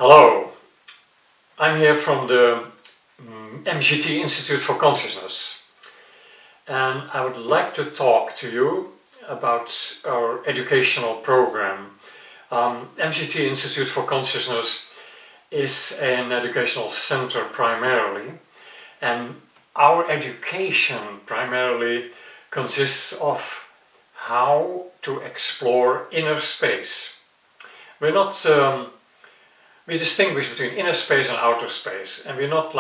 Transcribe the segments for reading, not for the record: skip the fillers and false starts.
Hello, I'm here from the MGT Institute for Consciousness, and I would like to talk to you about our educational program. MGT Institute for Consciousness is an educational center primarily, and our education primarily consists of how to explore inner space. We distinguish between inner space and outer space, and we're not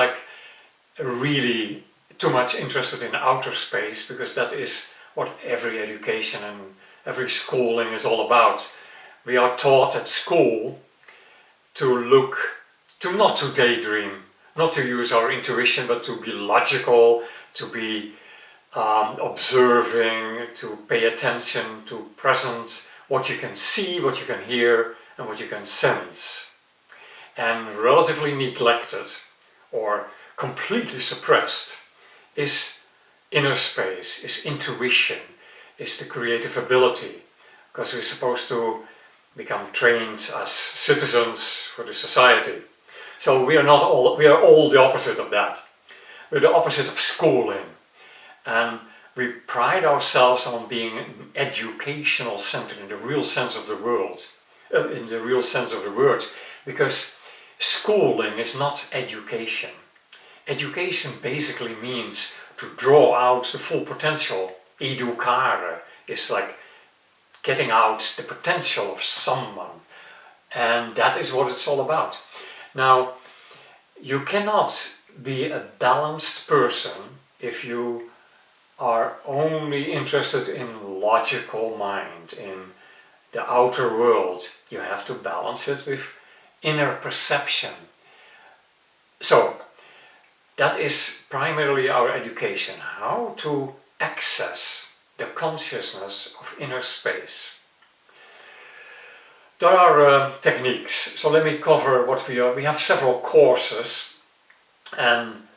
really too much interested in outer space, because that is what every education and every schooling is all about. We are taught at school to not to daydream, not to use our intuition, but to be logical, to be observing, to pay attention to present, what you can see, what you can hear, and what you can sense. And relatively neglected or completely suppressed is inner space, is intuition, is the creative ability, because we're supposed to become trained as citizens for the society. So we are all the opposite of that. We're the opposite of schooling, and we pride ourselves on being an educational center in the real sense of the word, because schooling is not education. Education basically means to draw out the full potential. Educare is like getting out the potential of someone, and that is what it's all about. Now, you cannot be a balanced person if you are only interested in logical mind, in the outer world. You have to balance it with inner perception. So that is primarily our education, how to access the consciousness of inner space. There are techniques, so let me cover what we are. We have several courses, and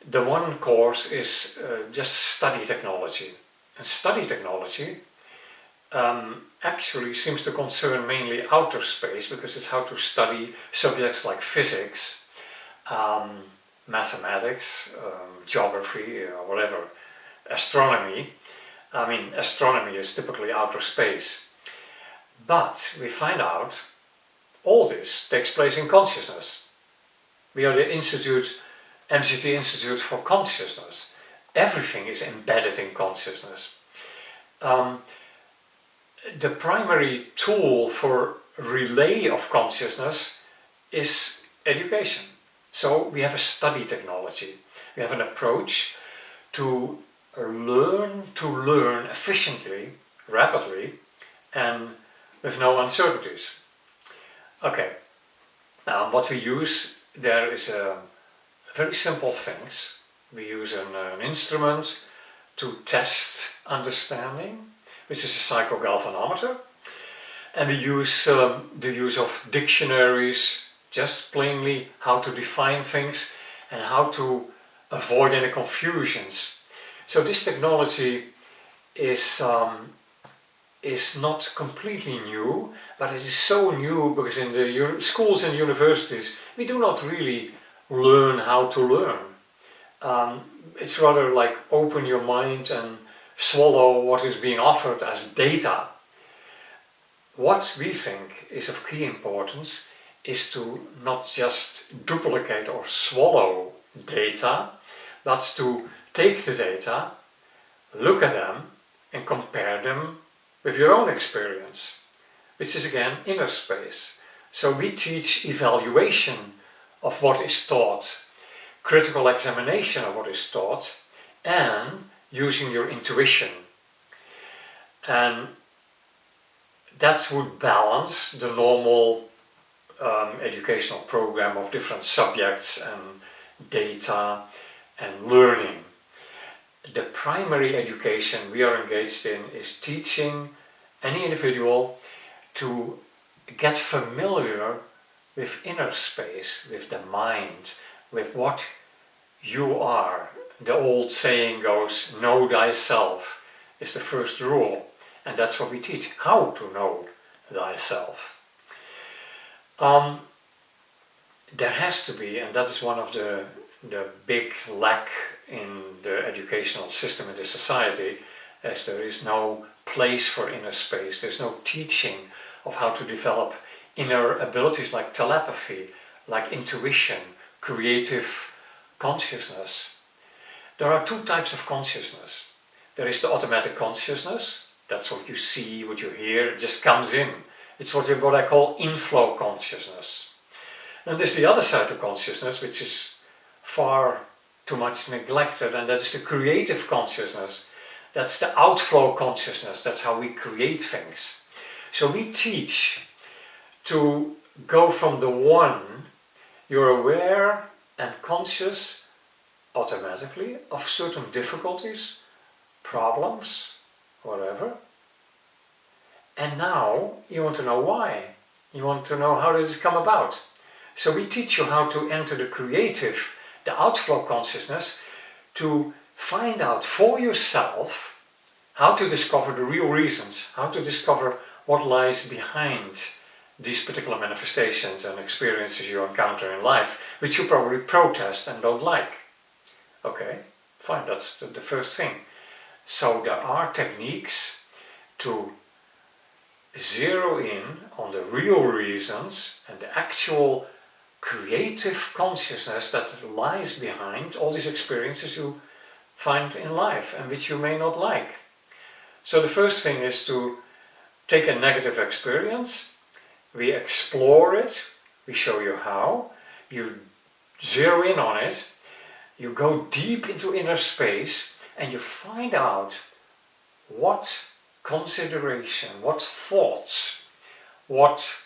the one course is just study technology. And study technology actually seems to concern mainly outer space, because it's how to study subjects like physics, mathematics, geography, whatever, astronomy. I mean, astronomy is typically outer space. But we find out all this takes place in consciousness. We are the MGT Institute for Consciousness. Everything is embedded in consciousness. The primary tool for relay of consciousness is education. So we have a study technology. We have an approach to learn efficiently, rapidly, and with no uncertainties. Okay, what we use there is very simple things. We use an instrument to test understanding, which is a psychogalvanometer, and we use the use of dictionaries, just plainly how to define things and how to avoid any confusions. So this technology is not completely new, but it is so new because in the schools and universities we do not really learn how to learn. It's rather like open your mind and swallow what is being offered as data. What we think is of key importance is to not just duplicate or swallow data, but to take the data, look at them, and compare them with your own experience, which is again inner space. So we teach evaluation of what is taught, critical examination of what is taught, and using your intuition. And that would balance the normal educational program of different subjects and data and learning. The primary education we are engaged in is teaching any individual to get familiar with inner space, with the mind, with what you are. The old saying goes, know thyself is the first rule, and that's what we teach, how to know thyself. there has to be, and that is one of the big lack in the educational system in this society, as there is no place for inner space. There's no teaching of how to develop inner abilities like telepathy, like intuition, creative consciousness. There are two types of consciousness. There is the automatic consciousness. That's what you see, what you hear, it just comes in. It's what I call inflow consciousness. And there's the other side of consciousness, which is far too much neglected, and that is the creative consciousness. That's the outflow consciousness. That's how we create things. So we teach to go from the one, you're aware and conscious automatically of certain difficulties, problems, whatever. And now you want to know why. You want to know how does it come about. So we teach you how to enter the creative, the outflow consciousness, to find out for yourself how to discover the real reasons, how to discover what lies behind these particular manifestations and experiences you encounter in life, which you probably protest and don't like. Okay, fine, that's the first thing. So there are techniques to zero in on the real reasons and the actual creative consciousness that lies behind all these experiences you find in life and which you may not like. So the first thing is to take a negative experience, we explore it, we show you how, you zero in on it, you go deep into inner space and you find out what consideration, what thoughts, what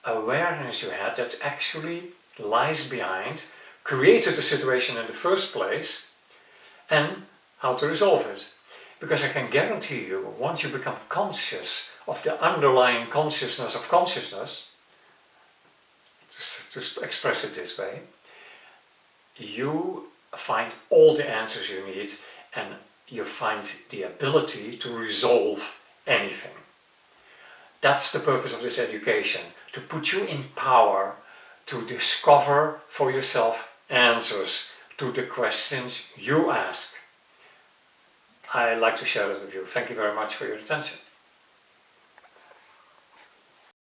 awareness you had that actually lies behind, created the situation in the first place, and how to resolve it. Because I can guarantee you, once you become conscious of the underlying consciousness of consciousness, to express it this way, you find all the answers you need and you find the ability to resolve anything. That's the purpose of this education, to put you in power to discover for yourself answers to the questions you ask. I like to share that with you. Thank you very much for your attention.